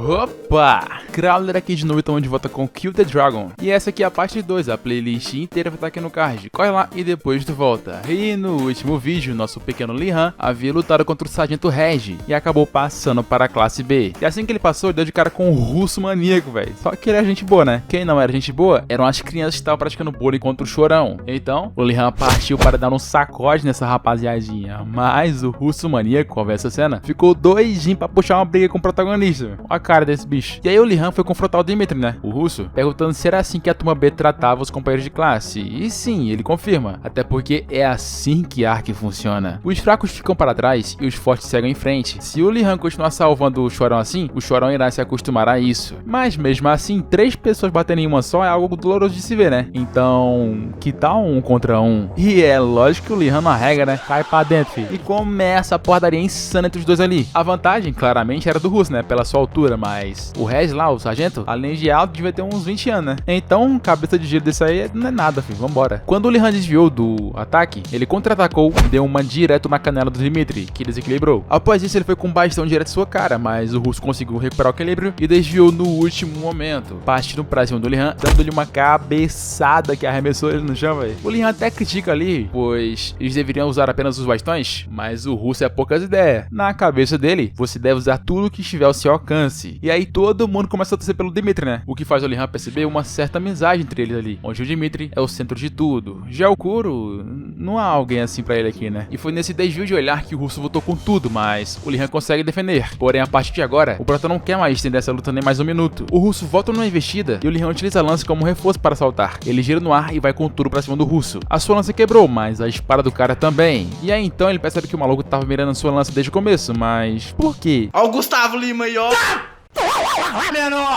Opa! Crawler aqui de novo, estamos de volta com Kill the Dragon. E essa aqui é a parte 2, a playlist inteira vai estar aqui no card. Corre lá e depois tu volta. E no último vídeo, nosso pequeno Li-Han havia lutado contra o Sargento Reg e acabou passando para a classe B. E assim que ele passou, ele deu de cara com um russo maníaco, velho. Só que ele era gente boa, né? Quem não era gente boa eram as crianças que estavam praticando bullying contra o Chorão. Então, o Li-Han partiu para dar um sacode nessa rapaziadinha. Mas o russo maníaco, ao ver essa cena, ficou doidinho pra puxar uma briga com o protagonista. Olha a cara desse bicho. E aí o Li-Han foi confrontar o Dmitri, né? O russo, perguntando se era assim que a turma B tratava os companheiros de classe. E sim, ele confirma. Até porque é assim que a Ark funciona. Os fracos ficam para trás e os fortes seguem em frente. Se o Li-Han continuar salvando o Chorão assim, o Chorão irá se acostumar a isso. Mas mesmo assim, 3 pessoas batendo em uma só é algo doloroso de se ver, né? Então, que tal um contra um? E é lógico que o Li-Han não arrega, né? Cai pra dentro, filho. E começa a porradaria insana entre os dois ali. A vantagem, claramente, era do russo, né? Pela sua altura, mas o Reg lá, o sargento, além de alto, devia ter uns 20 anos, né? Então, cabeça de giro desse aí não é nada, filho. Vambora. Quando o Li-Han desviou do ataque, ele contra-atacou e deu uma direto na canela do Dmitri, que desequilibrou. Após isso, ele foi com um bastão direto em sua cara, mas o russo conseguiu recuperar o equilíbrio e desviou no último momento, partindo pra cima do Li-Han, dando-lhe uma cabeçada que arremessou ele no chão, velho. O Li-Han até critica ali, pois eles deveriam usar apenas os bastões, mas o russo é poucas ideias. Na cabeça dele, você deve usar tudo que estiver ao seu alcance. E aí todo mundo começa a torcer pelo Dmitri, né? O que faz o Li-Han perceber uma certa amizade entre eles ali, onde o Dmitri é o centro de tudo. Já o Kuro, não há alguém assim pra ele aqui, né? E foi nesse desvio de olhar que o russo voltou com tudo, mas o Li-Han consegue defender. Porém, a partir de agora, o prota não quer mais estender essa luta nem mais um minuto. O russo volta numa investida e o Li-Han utiliza a lança como reforço para saltar. Ele gira no ar e vai com tudo pra cima do russo. A sua lança quebrou, mas a espada do cara também. E aí então ele percebe que o maluco tava mirando a sua lança desde o começo, mas por quê? Ó o Gustavo Lima aí, ó.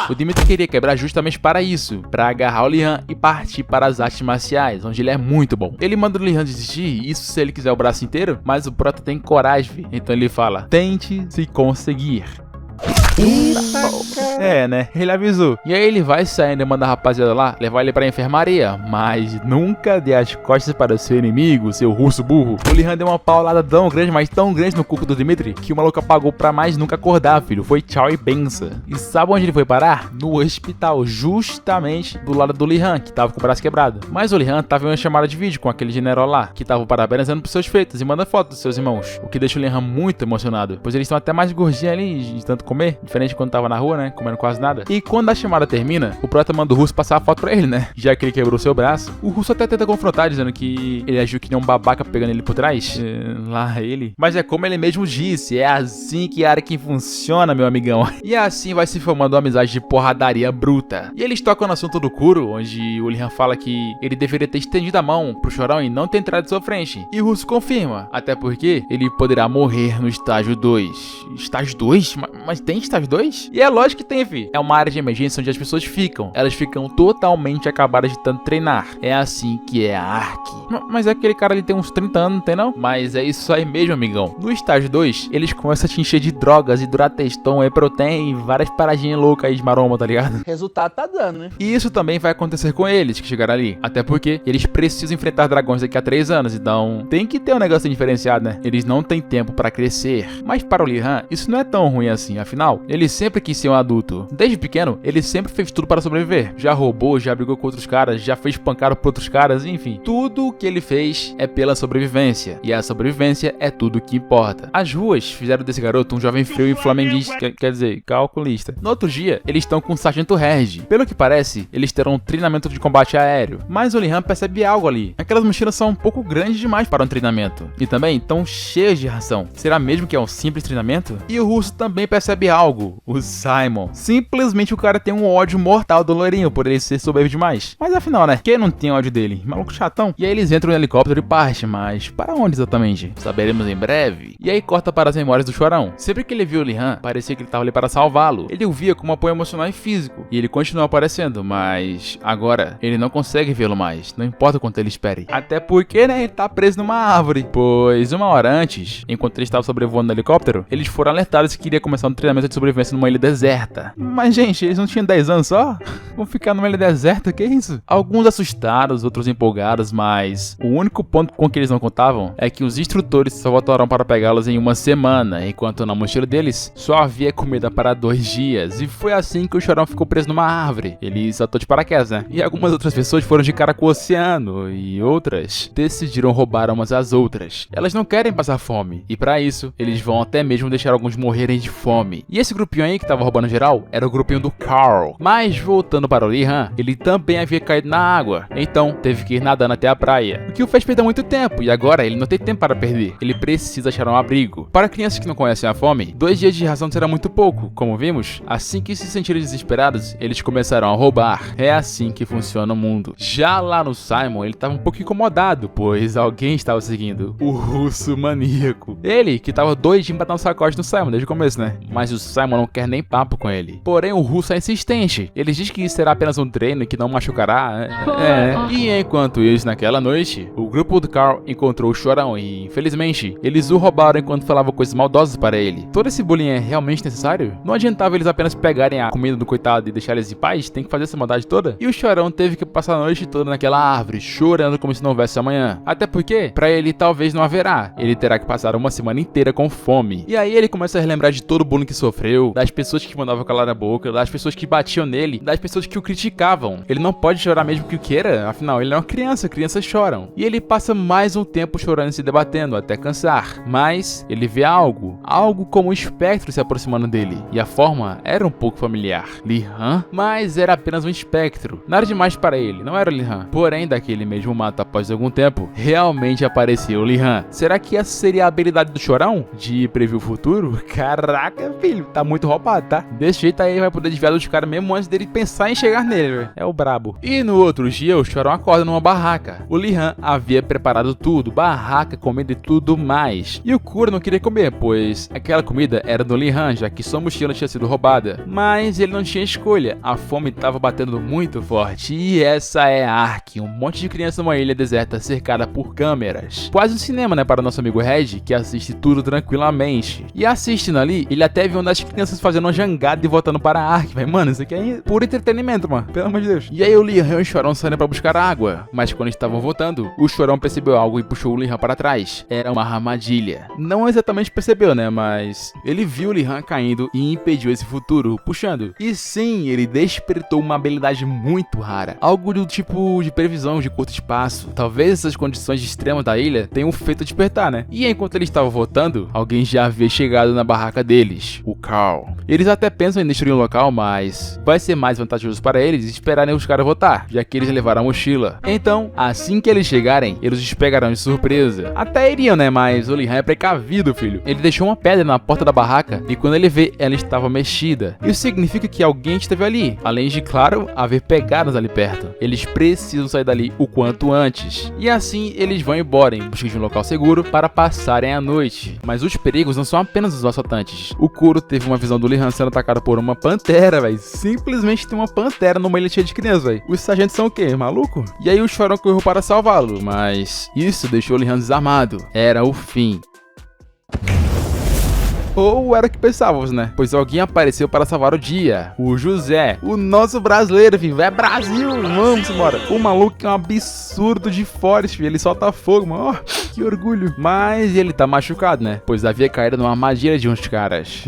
O Dmitri queria quebrar justamente para isso, para agarrar o Li-Han e partir para as artes marciais, onde ele é muito bom. Ele manda o Li-Han desistir, isso se ele quiser o braço inteiro, mas o prota tem coragem, então ele fala: tente se conseguir. É, né? Ele avisou. E aí ele vai saindo e manda a rapaziada lá levar ele pra enfermaria. Mas nunca dê as costas para o seu inimigo, seu russo burro. O Li-Han deu uma paulada tão grande, mas tão grande no corpo do Dmitri, que o maluco apagou pra mais nunca acordar, filho. Foi tchau e benção. E sabe onde ele foi parar? No hospital, justamente do lado do Li-Han, que tava com o braço quebrado. Mas o Li-Han tava em uma chamada de vídeo com aquele general lá, que tava parabenizando por seus feitos e manda fotos dos seus irmãos. O que deixa o Li-Han muito emocionado, pois eles estão até mais gordinhos ali de tanto comer. Diferente de quando tava na rua, né? Comendo quase nada. E quando a chamada termina, o prota manda o russo passar a foto pra ele, né? Já que ele quebrou seu braço. O russo até tenta confrontar, dizendo que ele agiu que nem um babaca pegando ele por trás. Lá ele. Mas é como ele mesmo disse, é assim que a Ark funciona, meu amigão. E assim vai se formando uma amizade de porradaria bruta. E eles tocam no assunto do Kuro, onde o Li-Han fala que ele deveria ter estendido a mão pro Chorão e não ter entrado em sua frente. E o russo confirma, até porque ele poderá morrer no estágio 2. Estágio 2? Mas tem estágio 2? E é lógico que tem, fi. É uma área de emergência onde as pessoas ficam. Elas ficam totalmente acabadas de tanto treinar. É assim que é a Ark. Mas é aquele cara ali tem uns 30 anos, não tem não? Mas é isso aí mesmo, amigão. No estágio 2, eles começam a te encher de drogas, Hidrateston, Eprotein e várias paradinhas loucas aí de maromba, tá ligado? Resultado tá dando, né? E isso também vai acontecer com eles que chegaram ali. Até porque eles precisam enfrentar dragões daqui a 3 anos. Então tem que ter um negócio diferenciado, né? Eles não têm tempo pra crescer. Mas para o Li-Han, isso não é tão ruim assim. Afinal, ele sempre quis ser um adulto. Desde pequeno, ele sempre fez tudo para sobreviver. Já roubou, já brigou com outros caras, já fez pancada por outros caras, enfim. Tudo que ele fez é pela sobrevivência. E a sobrevivência é tudo que importa. As ruas fizeram desse garoto um jovem frio e flamenguista, quer dizer, calculista. No outro dia, eles estão com o Sargento Reg. Pelo que parece, eles terão um treinamento de combate aéreo. Mas o Li-Han percebe algo ali. Aquelas mochilas são um pouco grandes demais para um treinamento. E também estão cheias de ração. Será mesmo que é um simples treinamento? E o russo também percebe algo. O Simon. Simplesmente o cara tem um ódio mortal do loirinho por ele ser soberbo demais. Mas afinal, né? Quem não tem ódio dele? Maluco chatão. E aí eles entram no helicóptero e partem, mas para onde exatamente? Saberemos em breve. E aí corta para as memórias do Chorão. Sempre que ele viu o Li-Han, parecia que ele estava ali para salvá-lo. Ele o via como apoio emocional e físico. E ele continua aparecendo, mas agora ele não consegue vê-lo mais. Não importa o quanto ele espere. Até porque, né? Ele tá preso numa árvore. Pois uma hora antes, enquanto ele estava sobrevoando no helicóptero, eles foram alertados que iria começar um treinamento de sobrevivência numa ilha deserta. Mas, gente, eles não tinham 10 anos só? Vão ficar numa ilha deserta? Que isso? Alguns assustados, outros empolgados, mas o único ponto com que eles não contavam é que os instrutores só voltarão para pegá-los em uma semana, enquanto na mochila deles só havia comida para 2 dias. E foi assim que o Chorão ficou preso numa árvore. Ele saltou de paraquedas, né? E algumas outras pessoas foram de cara com o oceano, e outras decidiram roubar umas às outras. Elas não querem passar fome, e para isso, eles vão até mesmo deixar alguns morrerem de fome. E esse grupinho aí que tava roubando geral era o grupinho do Carl. Mas voltando para o Li-Han, ele também havia caído na água, então teve que ir nadando até a praia, o que o fez perder muito tempo, e agora ele não tem tempo para perder. Ele precisa achar um abrigo. Para crianças que não conhecem a fome, 2 dias de ração será muito pouco. Como vimos, assim que se sentirem desesperados, eles começarão a roubar. É assim que funciona o mundo. Já lá no Simon, ele estava um pouco incomodado, pois alguém estava seguindo o russo maníaco. Ele, que estava doidinho pra dar um sacode no Simon desde o começo, né? Mas o Simon não quer nem papo com ele. Porém, o russo é insistente. Ele diz que isso será apenas um treino e que não machucará. E enquanto isso, naquela noite, o grupo do Carl encontrou o Chorão e, infelizmente, eles o roubaram enquanto falavam coisas maldosas para ele. Todo esse bullying é realmente necessário? Não adiantava eles apenas pegarem a comida do coitado e deixar eles em paz? Tem que fazer essa maldade toda? E o Chorão teve que passar a noite toda naquela árvore, chorando como se não houvesse amanhã. Até porque, pra ele talvez não haverá. Ele terá que passar uma semana inteira com fome. E aí ele começa a relembrar de todo o bullying que sofreu, das pessoas que mandavam calar a boca, das pessoas que batiam nele, das pessoas que o criticavam. Ele não pode chorar mesmo que o queira, afinal ele é uma criança, crianças choram. E ele passa mais um tempo chorando e se debatendo, até cansar. Mas ele vê algo como um espectro se aproximando dele. E a forma era um pouco familiar. Li-Han? Mas era apenas um espectro. Nada demais para ele, não era o Li-Han. Porém, daquele mesmo mato após algum tempo, realmente apareceu o Li-Han. Será que essa seria a habilidade do Chorão? De prever o futuro? Caraca, filho, tá muito roubado, tá? Desse jeito aí vai poder desviar dos caras mesmo antes dele pensar em chegar nele, velho. É o brabo. E no outro dia, o Chorão acorda numa barraca. O Li-Han havia preparado tudo, barraca, comida e tudo mais. E o Kuro não queria comer, pois aquela comida era do Li-Han, já que sua mochila tinha sido roubada. Mas ele não tinha escolha, a fome estava batendo muito forte. E essa é a Ark, um monte de criança numa ilha deserta cercada por câmeras. Quase um cinema, né, para o nosso amigo Red, que assiste tudo tranquilamente. E assistindo ali, ele até viu uma das crianças fazendo uma jangada e voltando para a Ark. Vai, mano, isso aqui é puro entretenimento, mano, pelo amor de Deus. E aí o Li-Han e o Chorão saíram para buscar água. Mas quando estavam voltando, o Chorão percebeu algo e puxou o Li-Han para trás. Era uma armadilha. Não exatamente percebeu, né, mas ele viu o Li-Han caindo e impediu esse futuro, puxando. E sim, ele despertou uma habilidade muito rara. Algo do tipo de previsão de curto espaço. Talvez essas condições extremas da ilha tenham feito despertar, né? E enquanto eles estavam voltando, alguém já havia chegado na barraca deles, o Carl. Eles até pensam em destruir o local, mas vai ser mais vantajoso para eles esperarem os caras voltar, já que eles levaram a mochila. Então, assim que eles chegarem, eles os pegarão de surpresa. Até iriam, né? Mas o Li-Han é precavido, filho. Ele deixou uma pedra na porta da barraca e quando ele vê, ela estava mexida. Isso significa que alguém esteve ali, além de, claro, haver pegadas ali perto. Eles precisam sair dali o quanto antes. E assim, eles vão embora em busca de um local seguro para passarem a noite. Mas os perigos não são apenas os assaltantes. O Kuro teve uma visão do Li-Han sendo atacado por uma pantera, velho. Simplesmente tem uma pantera numa ilha cheia de crianças, velho. Os sargentos são o quê? Maluco? E aí o Chorão correu para salvá-lo, mas isso deixou o Li-Han desarmado. Era o fim. Ou era o que pensávamos, né? Pois alguém apareceu para salvar o dia. O José, o nosso brasileiro, filho. É Brasil, vamos embora. O maluco é um absurdo de forte, filho. Ele solta fogo, mano. Oh, que orgulho. Mas ele tá machucado, né? Pois havia caído numa armadilha de uns caras.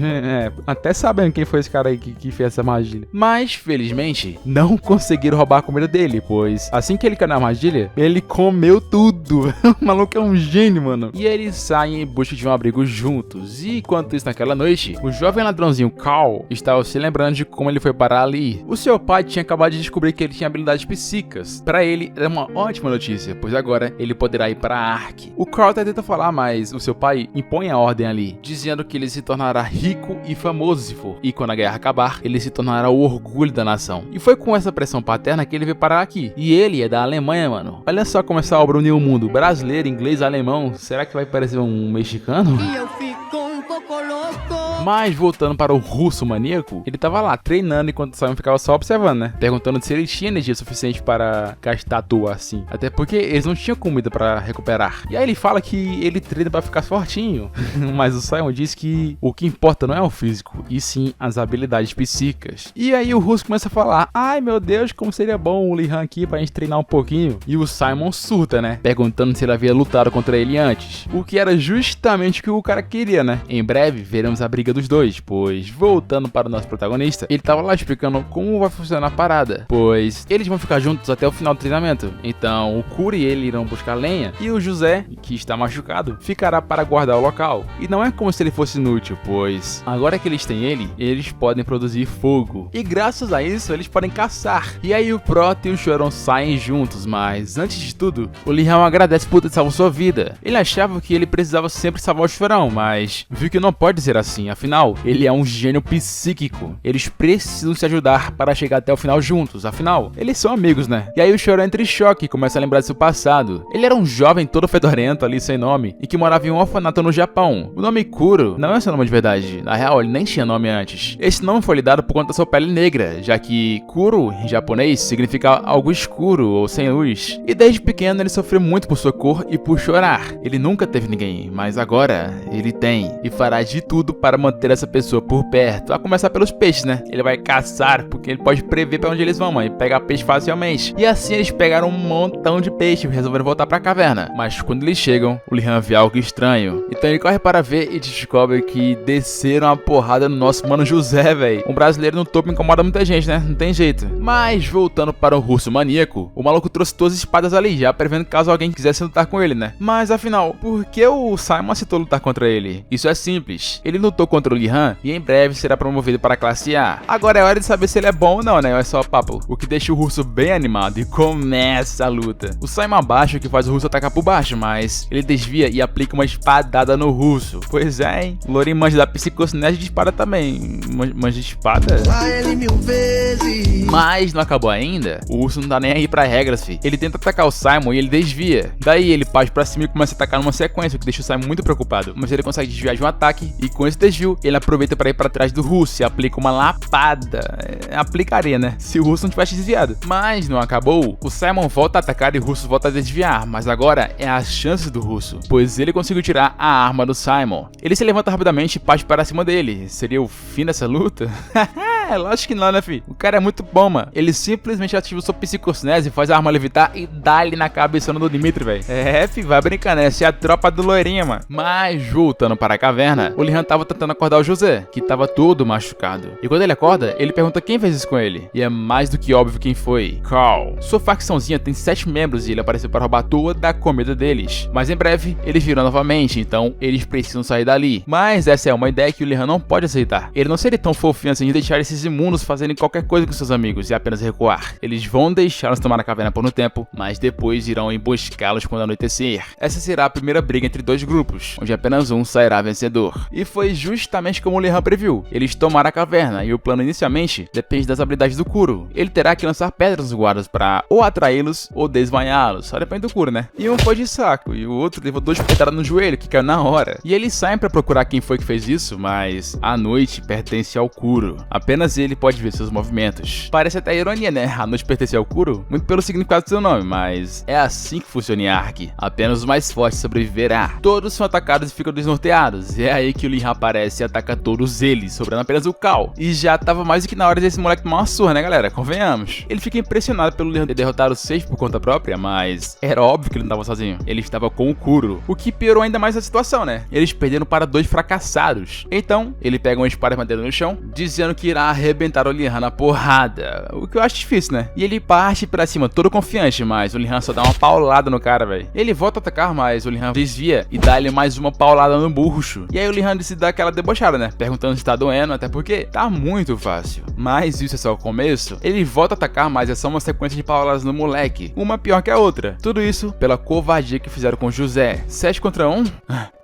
Até sabendo quem foi esse cara aí que fez essa armadilha. Mas, felizmente, não conseguiram roubar a comida dele, pois assim que ele caiu na armadilha, ele comeu tudo. O maluco é um gênio, mano. E eles saem em busca de um abrigo juntos. E enquanto isso, naquela noite, o jovem ladrãozinho Carl estava se lembrando de como ele foi parar ali. O seu pai tinha acabado de descobrir que ele tinha habilidades psíquicas. Para ele, era uma ótima notícia, pois agora ele poderá ir para a Ark. O Carl até tenta falar, mas o seu pai impõe a ordem ali, dizendo que ele se tornará rico e famoso se for. E quando a guerra acabar, ele se tornará o orgulho da nação. E foi com essa pressão paterna que ele veio parar aqui. E ele é da Alemanha, mano. Olha só como essa obra uniu o mundo. Brasileiro, inglês, alemão. Será que vai parecer um mexicano? E eu fico um pouco louco. Mas voltando para o russo maníaco, ele tava lá treinando enquanto o Simon ficava só observando, né? Perguntando se ele tinha energia suficiente para gastar à toa assim. Até porque eles não tinham comida para recuperar. E aí ele fala que ele treina para ficar fortinho. Mas o Simon diz que o que importa não é o físico, e sim as habilidades psíquicas. E aí o russo começa a falar: ai meu Deus, como seria bom o Li-Han aqui pra gente treinar um pouquinho. E o Simon surta, né? Perguntando se ele havia lutado contra ele antes. O que era justamente o que o cara queria, né? Em breve veremos a briga dos dois, pois voltando para o nosso protagonista, ele tava lá explicando como vai funcionar a parada, pois eles vão ficar juntos até o final do treinamento. Então o Kuro e ele irão buscar lenha, e o José, que está machucado, ficará para guardar o local. E não é como se ele fosse inútil, pois agora que eles têm ele, eles podem produzir fogo. E graças a isso, eles podem caçar. E aí o Prota e o Chorão saem juntos, mas antes de tudo, o Li-Han agradece por ter salvo sua vida. Ele achava que ele precisava sempre salvar o Chorão, mas viu que não pode ser assim, afinal, ele é um gênio psíquico. Eles precisam se ajudar para chegar até o final juntos, afinal, eles são amigos, né? E aí o Chorão entra em choque e começa a lembrar de seu passado. Ele era um jovem todo fedorento ali, sem nome, e que morava em um orfanato no Japão. O nome Kuro não é seu nome de verdade, na real, ele nem tinha nome antes. Esse nome foi lhe dado por conta da sua pele negra, já que Kuro, em japonês, significa algo escuro ou sem luz. E desde pequeno ele sofreu muito por sua cor e por chorar. Ele nunca teve ninguém, mas agora ele tem, e fará de tudo para manter essa pessoa por perto. A começar pelos peixes, né? Ele vai caçar, porque ele pode prever para onde eles vão, e pegar peixe facilmente. E assim eles pegaram um montão de peixe e resolveram voltar para a caverna. Mas quando eles chegam, o Li-Han vê algo estranho. Então ele corre para ver e descobre que desceram a porrada no nosso mano José, velho. Um brasileiro no topo incomoda muita gente, né? Não tem jeito. Mas voltando para o russo maníaco, o maluco trouxe todas as espadas ali, já prevendo caso alguém quisesse lutar com ele, né? Mas afinal, por que o Simon aceitou lutar contra ele? Isso é simples. Ele lutou contra o Li-Han e em breve será promovido para a classe A. Agora é hora de saber se ele é bom ou não, né? Ou é só papo. O que deixa o russo bem animado e começa a luta. O Simon abaixa, o que faz o russo atacar por baixo, mas ele desvia e aplica uma espadada no russo. Pois é, hein? Lourinho manja da psicocinese de espada também. Manja de espada? Mas não acabou ainda. O urso não tá nem aí pra regras, fi. Ele tenta atacar o Simon e ele desvia. Daí ele parte pra cima e começa a atacar numa sequência, o que deixa o Simon muito preocupado. Mas ele consegue desviar de um ataque e com esse desvio, ele aproveita para ir pra trás do russo e aplica uma lapada. Aplicaria, né? Se o russo não tivesse desviado. Mas não acabou. O Simon volta a atacar e o russo volta a desviar. Mas agora é a chance do russo, pois ele conseguiu tirar a arma do Simon. Ele se levanta rapidamente e parte para cima dele. Seria o fim dessa luta? Lógico que não, né, fi? O cara é muito bom, mano. Ele simplesmente ativa sua psicocinese, faz a arma levitar e dá-lhe na cabeçona do Dimitri, velho. É, fi, vai brincando, essa é a tropa do loirinho, mano. Mas, voltando para a caverna, o Li-Han tava tentando acordar o José, que tava todo machucado. E quando ele acorda, ele pergunta quem fez isso com ele. E é mais do que óbvio quem foi. Carl. Sua facçãozinha tem 7 membros e ele apareceu para roubar toda a comida deles. Mas em breve, eles viram novamente, então eles precisam sair dali. Mas essa é uma ideia que o Li-Han não pode aceitar. Ele não seria tão fofinho assim de deixar esses imundos fazerem qualquer coisa com seus amigos e apenas recuar. Eles vão deixá-los tomar a caverna por um tempo, mas depois irão emboscá-los quando anoitecer. Essa será a primeira briga entre dois grupos, onde apenas um sairá vencedor. E foi justamente como o Li-Han previu. Eles tomaram a caverna e o plano inicialmente depende das habilidades do Kuro. Ele terá que lançar pedras nos guardas para ou atraí-los ou desmaiá-los. Só depende do Kuro, né? E um foi de saco e o outro levou 2 pedradas no joelho, que caiu na hora. E eles saem para procurar quem foi que fez isso, mas a noite pertence ao Kuro. Apenas ele pode ver seus movimentos. Parece até ironia, né? A noite pertence ao Kuro, muito pelo significado do seu nome, mas é assim que funciona em Ark. Apenas os mais fortes sobreviverá. Todos são atacados e ficam desnorteados. E é aí que o Li-Han aparece e ataca todos eles, sobrando apenas o Cal. E já tava mais do que na hora desse moleque tomar uma surra, né, galera? Convenhamos. Ele fica impressionado pelo Li-Han ter derrotado os 6 por conta própria, mas era óbvio que ele não tava sozinho. Ele estava com o Kuro, o que piorou ainda mais a situação, né? Eles perderam para 2 fracassados. Então, ele pega uma espada de madeira no chão, dizendo que irá arrebentar o Li-Han na porrada, o que eu acho difícil, né? E ele parte pra cima todo confiante, mas o Li-Han só dá uma paulada no cara, velho. Ele volta a atacar, mas o Li-Han desvia e dá-lhe mais uma paulada no bucho. E aí o Li-Han decide dar aquela debochada, né? Perguntando se tá doendo, até porque tá muito fácil. Mas isso é só o começo. Ele volta a atacar, mas é só uma sequência de pauladas no moleque, uma pior que a outra. Tudo isso pela covardia que fizeram com José. 7 contra 1?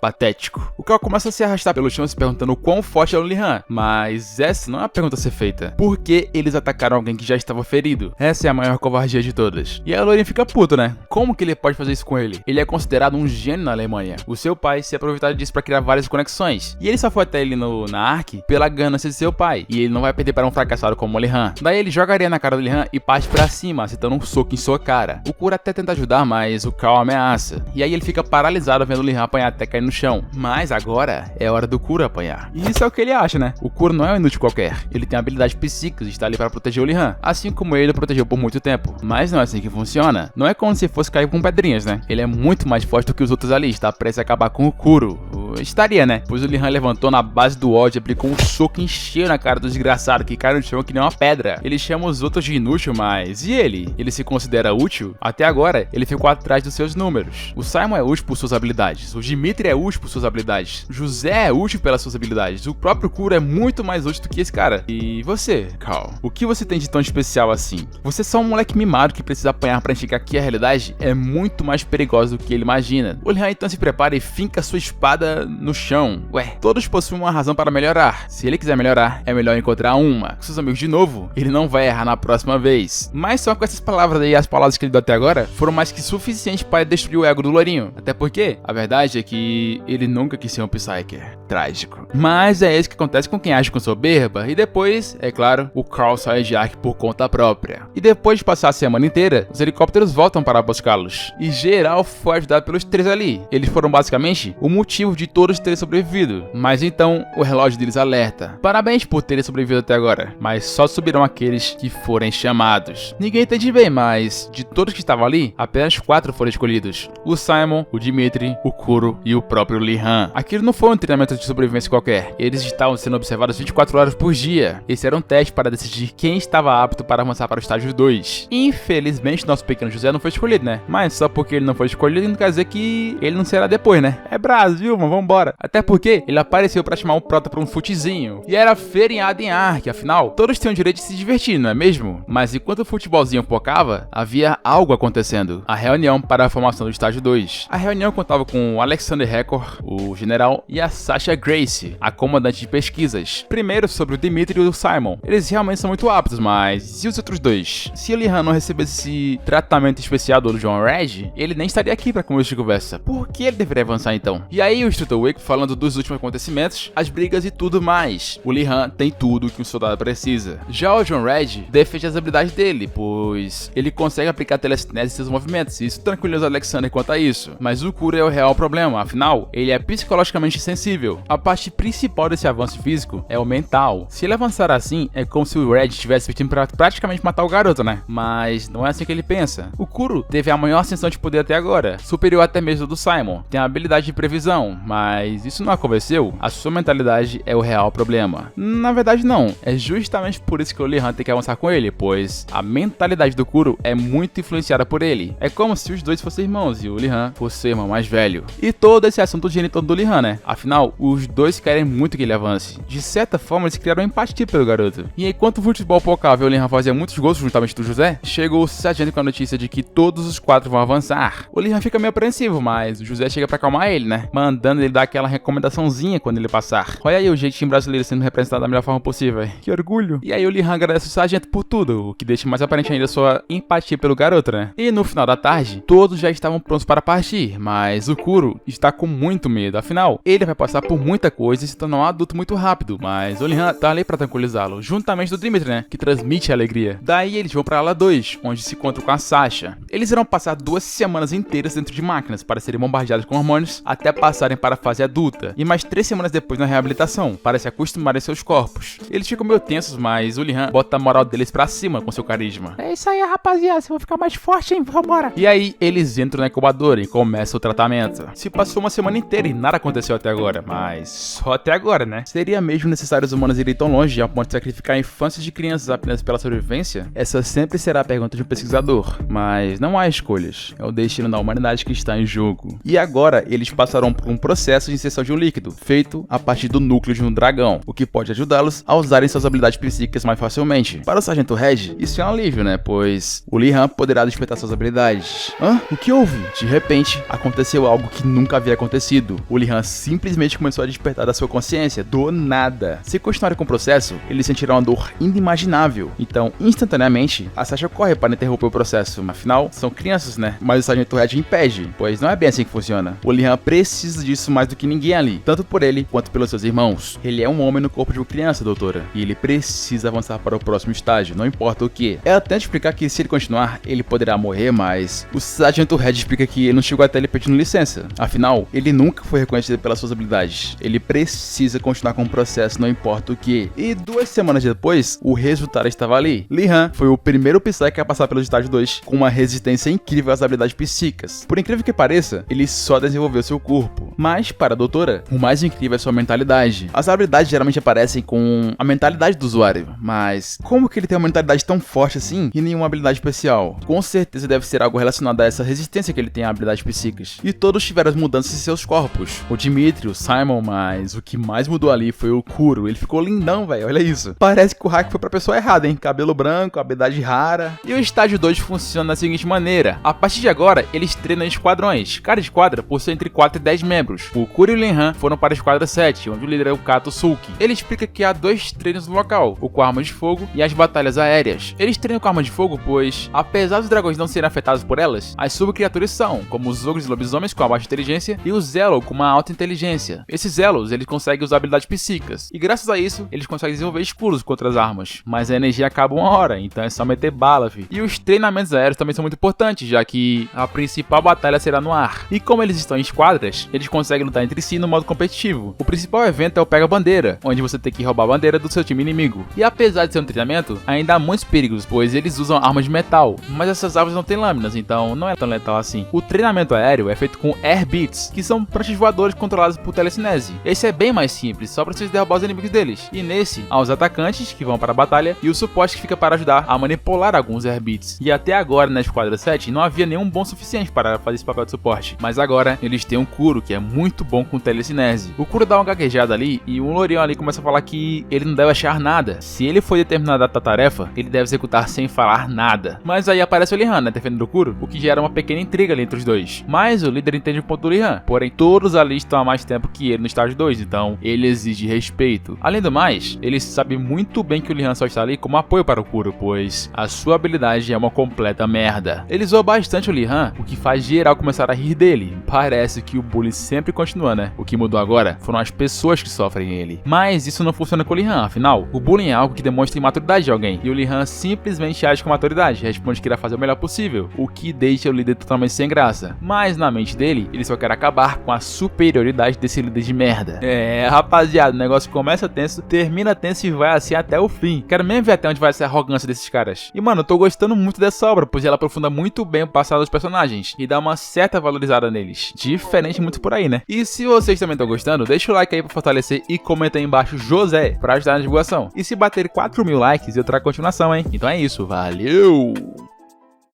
Patético. O Cal começa a se arrastar pelo chão se perguntando o quão forte é o Li-Han, mas essa não é uma pergunta ser feita. Por que eles atacaram alguém que já estava ferido? Essa é a maior covardia de todas. E aí o Lourinho fica puto, né? Como que ele pode fazer isso com ele? Ele é considerado um gênio na Alemanha. O seu pai se aproveitou disso para criar várias conexões. E ele só foi até ele na Ark pela ganância de seu pai. E ele não vai perder para um fracassado como o Li-Han. Daí ele jogaria na cara do Li-Han e parte pra cima, acertando um soco em sua cara. O Kuro até tenta ajudar, mas o Carl ameaça. E aí ele fica paralisado vendo o Li-Han apanhar até cair no chão. Mas agora é hora do Kuro apanhar. E isso é o que ele acha, né? O Kuro não é um inútil qualquer. Ele tem habilidades psíquicas e está ali para proteger o Li-Han. Assim como ele o protegeu por muito tempo. Mas não é assim que funciona. Não é como se fosse cair com pedrinhas, né? Ele é muito mais forte do que os outros ali. Está prestes a acabar com o Kuro. Estaria, né? Pois o Li-Han levantou na base do ódio e aplicou um soco em cheio na cara do desgraçado que cai no chão que nem uma pedra. Ele chama os outros de inútil, mas e ele? Ele se considera útil? Até agora, ele ficou atrás dos seus números. O Simon é útil por suas habilidades. O Dimitri é útil por suas habilidades. O José é útil pelas suas habilidades. O próprio Kuro é muito mais útil do que esse cara. E você, Carl? O que você tem de tão especial assim? Você é só um moleque mimado que precisa apanhar pra enxergar que a realidade é muito mais perigosa do que ele imagina. O Li-Han então se prepara e finca sua espada no chão. Ué, todos possuem uma razão para melhorar. Se ele quiser melhorar, é melhor encontrar uma. Com seus amigos de novo, ele não vai errar na próxima vez. Mas só com essas palavras aí, as palavras que ele deu até agora, foram mais que suficientes para destruir o ego do Lourinho. Até porque, a verdade é que ele nunca quis ser um Psyker. Trágico. Mas é isso que acontece com quem age com soberba. E depois, é claro, o Carl sai de Ark por conta própria. E depois de passar a semana inteira, os helicópteros voltam para buscá-los. E geral foi ajudado pelos três ali. Eles foram basicamente o motivo de todos terem sobrevivido. Mas então, o relógio deles alerta. Parabéns por terem sobrevivido até agora. Mas só subirão aqueles que forem chamados. Ninguém entende bem, mas de todos que estavam ali, apenas 4 foram escolhidos. O Simon, o Dimitri, o Kuro e o próprio Li-Han. Aquilo não foi um treinamento de sobrevivência qualquer. Eles estavam sendo observados 24 horas por dia. Esse era um teste para decidir quem estava apto para avançar para o estágio 2. Infelizmente, nosso pequeno José não foi escolhido, né? Mas só porque ele não foi escolhido não quer dizer que ele não será depois, né? É Brasil, mano, vambora. Até porque ele apareceu para chamar o Prota para um futezinho. E era feriado em Ark, afinal, todos tinham o direito de se divertir, não é mesmo? Mas enquanto o futebolzinho focava, havia algo acontecendo. A reunião para a formação do estágio 2. A reunião contava com o Alexander Hector, o general, e a Sasha Grace, a comandante de pesquisas. Primeiro sobre o Dimitri e o Simon. Eles realmente são muito aptos, mas e os outros dois? Se o Li-Han não recebesse esse tratamento especial do John Red, ele nem estaria aqui para começo de conversa. Por que ele deveria avançar então? E aí o instrutor Wake falando dos últimos acontecimentos, as brigas e tudo mais. O Li-Han tem tudo que um soldado precisa. Já o John Red defende as habilidades dele, pois ele consegue aplicar telecinese em seus movimentos, e isso tranquiliza o Alexander quanto a isso. Mas o Kuro é o real problema, afinal, ele é psicologicamente sensível. A parte principal desse avanço físico é o mental. Se ele avançar assim, é como se o Red estivesse vestindo pra praticamente matar o garoto, né? Mas não é assim que ele pensa. O Kuro teve a maior ascensão de poder até agora, superior até mesmo do Simon. Tem a habilidade de previsão, mas isso não a convenceu. A sua mentalidade é o real problema. Na verdade não, é justamente por isso que o Li-Han tem que avançar com ele, pois a mentalidade do Kuro é muito influenciada por ele. É como se os dois fossem irmãos e o Li-Han fosse seu irmão mais velho. E todo esse assunto gira em torno do Li-Han, né? Afinal, os dois querem muito que ele avance. De certa forma, eles criaram empatia pelo garoto. E enquanto o futebol pocava e o Li-Han fazia muitos gols juntamente do José, chegou o sargento com a notícia de que todos os 4 vão avançar. O Li-Han fica meio apreensivo, mas o José chega pra acalmar ele, né? Mandando ele dar aquela recomendaçãozinha quando ele passar. Olha aí o jeitinho brasileiro sendo representado da melhor forma possível. Que orgulho. E aí o Li-Han agradece o sargento por tudo, o que deixa mais aparente ainda sua empatia pelo garoto, né? E no final da tarde, todos já estavam prontos para partir, mas o Kuro está com muito medo. Afinal, ele vai passar por muita coisa e se tornar um adulto muito rápido, mas o Li-Han tá ali pra tranquilizá-lo, juntamente do Dimitri, né? Que transmite alegria. Daí eles vão pra ala 2, onde se encontram com a Sasha. Eles irão passar 2 semanas inteiras dentro de máquinas para serem bombardeados com hormônios até passarem para a fase adulta, e mais 3 semanas depois na reabilitação, para se acostumarem a seus corpos. Eles ficam meio tensos, mas o Li-Han bota a moral deles pra cima com seu carisma. É isso aí, rapaziada, vocês vão ficar mais forte, hein? Vambora! E aí, eles entram na incubadora e começam o tratamento. Se passou uma semana inteira e nada aconteceu até agora, mas só até agora, né? Seria mesmo necessário os humanos irem tão longe a ponto de sacrificar a infância de crianças apenas pela sobrevivência? Essa sempre será a pergunta de um pesquisador, mas não há escolhas. É o destino da humanidade que está em jogo. E agora, eles passarão por um processo de inserção de um líquido, feito a partir do núcleo de um dragão, o que pode ajudá-los a usarem suas habilidades psíquicas mais facilmente. Para o Sargento Red, isso é um alívio, né? Pois o Li-Han poderá despertar suas habilidades. Hã? O que houve? De repente, aconteceu algo que nunca havia acontecido. O Li-Han simplesmente começou começou a despertar da sua consciência do nada. Se continuarem com o processo, eles sentirão uma dor inimaginável. Então, instantaneamente, a Sasha corre para interromper o processo. Afinal, são crianças, né? Mas o Sargento Red impede, pois não é bem assim que funciona. O Li Han precisa disso mais do que ninguém ali, tanto por ele quanto pelos seus irmãos. Ele é um homem no corpo de uma criança, doutora, e ele precisa avançar para o próximo estágio, não importa o que. Ela tenta explicar que se ele continuar, ele poderá morrer, mas o Sargento Red explica que ele não chegou até ele pedindo licença. Afinal, ele nunca foi reconhecido pelas suas habilidades. Ele precisa continuar com o processo, não importa o que. E 2 semanas depois, o resultado estava ali. Li Han foi o primeiro Psyche a passar pelo estágio 2, com uma resistência incrível às habilidades psíquicas. Por incrível que pareça, ele só desenvolveu seu corpo. Mas, para a doutora, o mais incrível é sua mentalidade. As habilidades geralmente aparecem com a mentalidade do usuário, mas como que ele tem uma mentalidade tão forte assim e nenhuma habilidade especial? Com certeza deve ser algo relacionado a essa resistência que ele tem a habilidades psíquicas. E todos tiveram as mudanças em seus corpos. O Dimitri, o Simon, mas o que mais mudou ali foi o Kuro. Ele ficou lindão, velho, olha isso. Parece que o hack foi pra pessoa errada, hein? Cabelo branco, habilidade rara. E o estágio 2 funciona da seguinte maneira. A partir de agora, eles treinam em esquadrões. Cada esquadra possui entre 4 e 10 membros. O Kuro e o Li Han foram para a esquadra 7, onde o líder é o Kato Suki. Ele explica que há 2 treinos no local, o com armas de fogo e as batalhas aéreas. Eles treinam com armas de fogo, pois, apesar dos dragões não serem afetados por elas, as subcriaturas são, como os ogros e lobisomens com a baixa inteligência e o Zelo com uma alta inteligência. Esses Zelos, eles conseguem usar habilidades psíquicas, e graças a isso, eles conseguem desenvolver escudos contra as armas. Mas a energia acaba uma hora, então é só meter bala, fi. E os treinamentos aéreos também são muito importantes, já que a principal batalha será no ar. E como eles estão em esquadras, eles conseguem lutar entre si no modo competitivo. O principal evento é o Pega-Bandeira, onde você tem que roubar a bandeira do seu time inimigo. E apesar de ser um treinamento, ainda há muitos perigos, pois eles usam armas de metal, mas essas armas não têm lâminas, então não é tão letal assim. O treinamento aéreo é feito com Air Beats, que são pranchas voadores controladas por telecinese. Esse é bem mais simples, só precisa derrubar os inimigos deles. E nesse, há os atacantes, que vão para a batalha, e o suporte que fica para ajudar a manipular alguns Air Beats. E até agora, na Esquadra 7, não havia nenhum bom suficiente para fazer esse papel de suporte. Mas agora, eles têm um Kuro, que é muito bom com telecinese. O Kuro dá uma gaguejada ali, e um Lorião ali começa a falar que ele não deve achar nada. Se ele foi determinado a tarefa, ele deve executar sem falar nada. Mas aí aparece o Li Han, né, defendendo o Kuro, o que gera uma pequena intriga ali entre os dois. Mas o líder entende o ponto do Li Han, porém todos ali estão há mais tempo que ele no estágio 2, então ele exige respeito. Além do mais, ele sabe muito bem que o Li Han só está ali como apoio para o Kuro, pois a sua habilidade é uma completa merda. Ele zoa bastante o Li Han, o que faz geral começar a rir dele. Parece que o bullying sempre continua, né? O que mudou agora foram as pessoas que sofrem ele. Mas isso não funciona com o Li Han, afinal, o bullying é algo que demonstra imaturidade de alguém, e o Li Han simplesmente age com maturidade, responde que irá fazer o melhor possível, o que deixa o líder totalmente sem graça. Mas na mente dele, ele só quer acabar com a superioridade desse líder de merda. É, rapaziada, o negócio começa tenso, termina tenso e vai assim até o fim. Quero mesmo ver até onde vai essa arrogância desses caras. E mano, eu tô gostando muito dessa obra, pois ela aprofunda muito bem o passado dos personagens e dá uma certa valorizada neles. Diferente muito por aí, né? E se vocês também estão gostando, deixa o like aí pra fortalecer e comenta aí embaixo José pra ajudar na divulgação. E se bater 4.000 likes, eu trago continuação, hein? Então é isso, valeu!